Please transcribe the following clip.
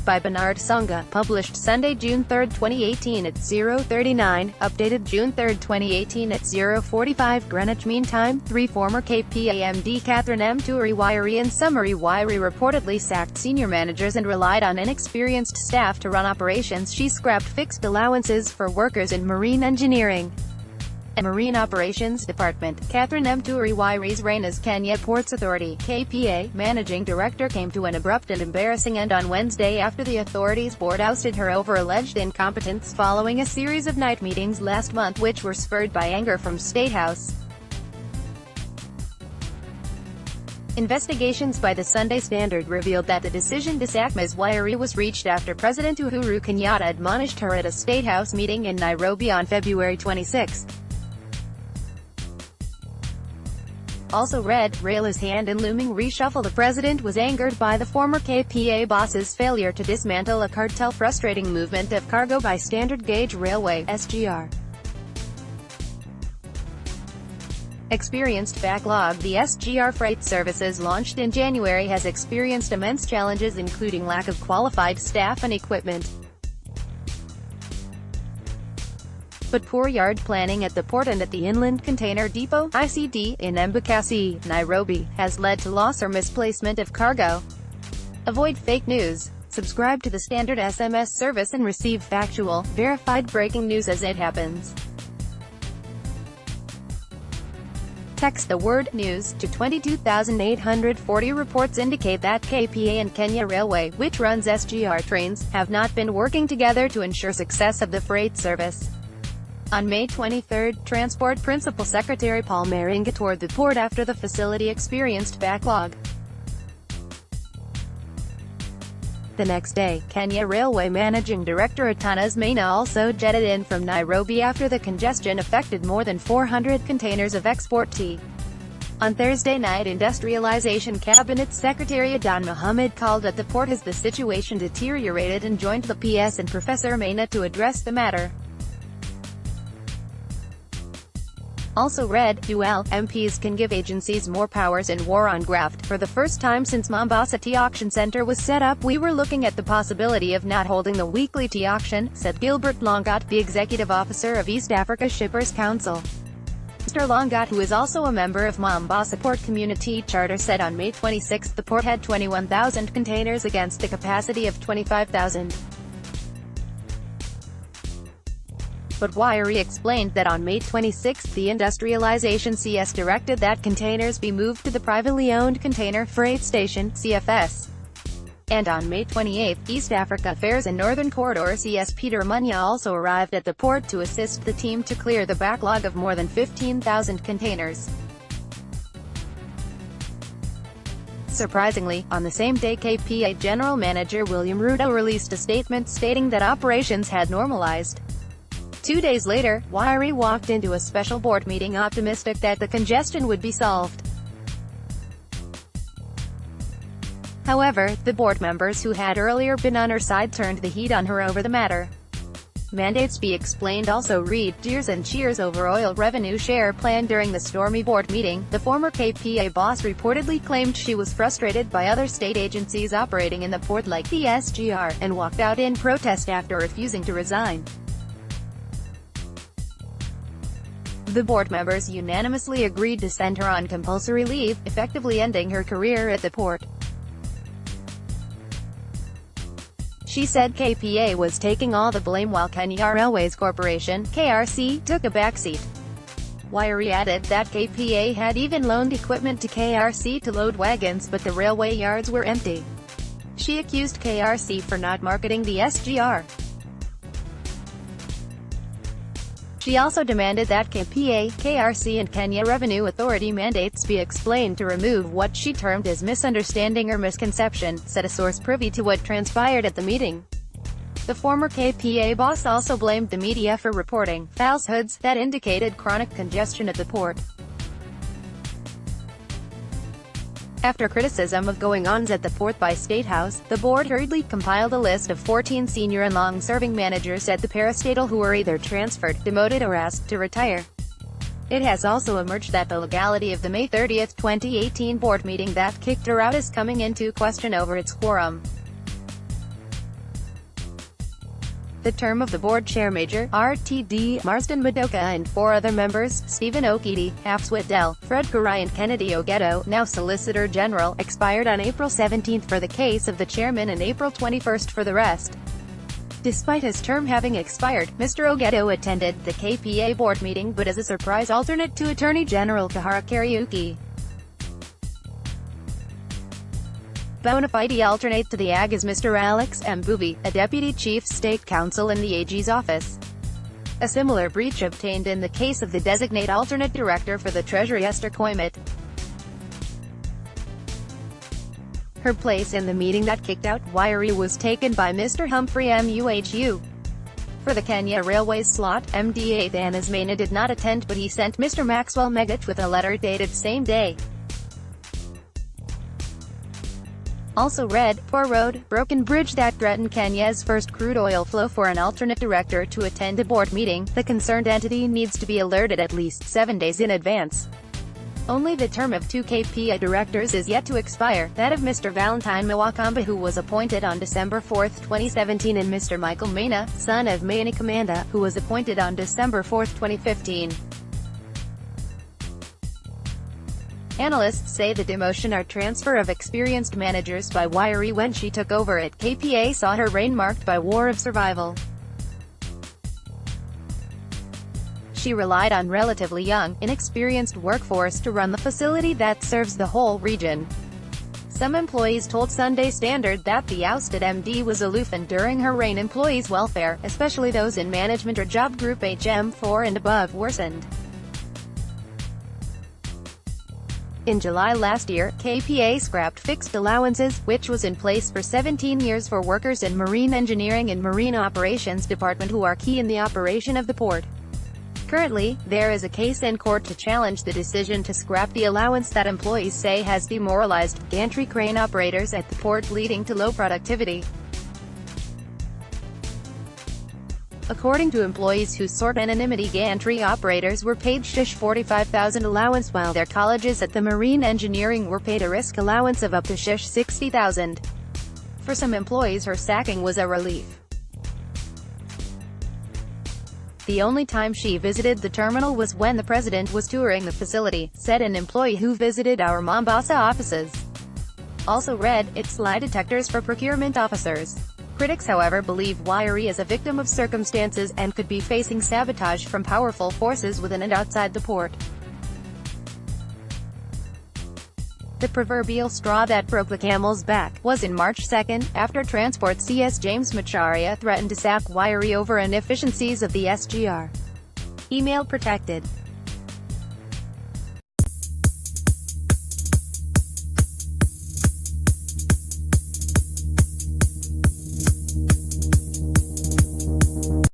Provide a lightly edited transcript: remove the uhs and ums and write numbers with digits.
by Benard Sanga, published Sunday, June 3, 2018 at 0:39, updated June 3, 2018 at 0:45 Greenwich Mean Time. 3 former KPAMD Catherine Mturi Wairi and Mturi Wairi reportedly sacked senior managers and relied on inexperienced staff to run operations. She scrapped fixed allowances for workers in marine engineering and Marine Operations Department. Catherine Mturi Wairi's reign as Kenya Ports Authority (KPA) Managing Director came to an abrupt and embarrassing end on Wednesday after the authority's board ousted her over alleged incompetence following a series of night meetings last month which were spurred by anger from State House. Investigations by the Sunday Standard revealed that the decision to sack Ms. Wairi was reached after President Uhuru Kenyatta admonished her at a State House meeting in Nairobi on February 26. Also read, rail his hand in looming reshuffle. The president was angered by the former KPA boss's failure to dismantle a cartel-frustrating movement of cargo by Standard Gauge Railway (SGR). Experienced backlog. The SGR freight services launched in January has experienced immense challenges including lack of qualified staff and equipment, but poor yard planning at the port and at the Inland Container Depot (ICD) in Embakasi, Nairobi, has led to loss or misplacement of cargo. Avoid fake news. Subscribe to the Standard SMS service and receive factual, verified breaking news as it happens. Text the word "news" to 22,840. Reports indicate that KPA and Kenya Railway, which runs SGR trains, have not been working together to ensure success of the freight service. On May 23, Transport Principal Secretary Paul Maringa toured the port after the facility experienced backlog. The next day, Kenya Railway Managing Director Atanas Maina also jetted in from Nairobi after the congestion affected more than 400 containers of export tea. On Thursday night, Industrialization Cabinet Secretary Adan Mohammed called at the port as the situation deteriorated and joined the PS and Professor Maina to address the matter. Also read, Dual, MPs can give agencies more powers in war on graft. For the first time since Mombasa Tea Auction Centre was set up, we were looking at the possibility of not holding the weekly tea auction, said Gilbert Longat, the executive officer of East Africa Shippers Council. Mr. Longat, who is also a member of Mombasa Port Community Charter, said on May 26 the port had 21,000 containers against the capacity of 25,000. But Wairi explained that on May 26 the Industrialization CS directed that containers be moved to the privately owned Container Freight Station (CFS). And on May 28, East Africa Affairs and Northern Corridor CS Peter Munya also arrived at the port to assist the team to clear the backlog of more than 15,000 containers. Surprisingly, on the same day KPA General Manager William Ruto released a statement stating that operations had normalized. 2 days later, Wairi walked into a special board meeting optimistic that the congestion would be solved. However, the board members who had earlier been on her side turned the heat on her over the matter. Mandates be explained. Also read, jeers and cheers over oil revenue share plan. During the stormy board meeting, the former KPA boss reportedly claimed she was frustrated by other state agencies operating in the port like the SGR, and walked out in protest after refusing to resign. The board members unanimously agreed to send her on compulsory leave, effectively ending her career at the port. She said KPA was taking all the blame while Kenya Railways Corporation (KRC) took a backseat. Wairi added that KPA had even loaned equipment to KRC to load wagons, but the railway yards were empty. She accused KRC for not marketing the SGR. She also demanded that KPA, KRC and Kenya Revenue Authority mandates be explained to remove what she termed as misunderstanding or misconception, said a source privy to what transpired at the meeting. The former KPA boss also blamed the media for reporting falsehoods that indicated chronic congestion at the port. After criticism of goings-on at the port by State House, the board hurriedly compiled a list of 14 senior and long-serving managers at the parastatal who were either transferred, demoted or asked to retire. It has also emerged that the legality of the May 30, 2018 board meeting that kicked her out is coming into question over its quorum. The term of the board chair Major RTD Marsden Madoka and 4 other members, Stephen Okiti, Hafswit Dell, Fred Garay and Kennedy Ogeto, now Solicitor General, expired on April 17 for the case of the chairman and April 21 for the rest. Despite his term having expired, Mr. Ogeto attended the KPA board meeting but as a surprise alternate to Attorney General Kahara Kariuki. Bona fide alternate to the AG is Mr. Alex Mbuvi, a Deputy Chief State Counsel in the AG's office. A similar breach obtained in the case of the designate alternate director for the Treasury Esther Koimet. Her place in the meeting that kicked out Wairi was taken by Mr. Humphrey Muhu. For the Kenya Railways slot, MDA Thanas Maina did not attend but he sent Mr. Maxwell Megach with a letter dated same day. Also read, poor road, broken bridge that threatened Kenya's first crude oil flow. For an alternate director to attend a board meeting, the concerned entity needs to be alerted at least 7 days in advance. Only the term of 2 KPA directors is yet to expire, that of Mr. Valentine Mwakamba, who was appointed on December 4, 2017, and Mr. Michael Maina, son of Maina Kamanda, who was appointed on December 4, 2015. Analysts say the demotion or transfer of experienced managers by Wairi when she took over at KPA saw her reign marked by war of survival. She relied on relatively young, inexperienced workforce to run the facility that serves the whole region. Some employees told Sunday Standard that the ousted MD was aloof and during her reign employees' welfare, especially those in management or job group HM4 and above, worsened. In July last year, KPA scrapped fixed allowances, which was in place for 17 years for workers in Marine Engineering and Marine Operations Department who are key in the operation of the port. Currently, there is a case in court to challenge the decision to scrap the allowance that employees say has demoralized gantry crane operators at the port, leading to low productivity. According to employees who sought anonymity, gantry operators were paid Shish 45,000 allowance while their colleges at the Marine Engineering were paid a risk allowance of up to Shish 60,000. For some employees her sacking was a relief. The only time she visited the terminal was when the president was touring the facility, said an employee who visited our Mombasa offices. Also read, it's lie detectors for procurement officers. Critics, however, believe Wairi is a victim of circumstances, and could be facing sabotage from powerful forces within and outside the port. The proverbial straw that broke the camel's back was in March 2, after Transport CS James Macharia threatened to sack Wairi over inefficiencies of the SGR. Email protected.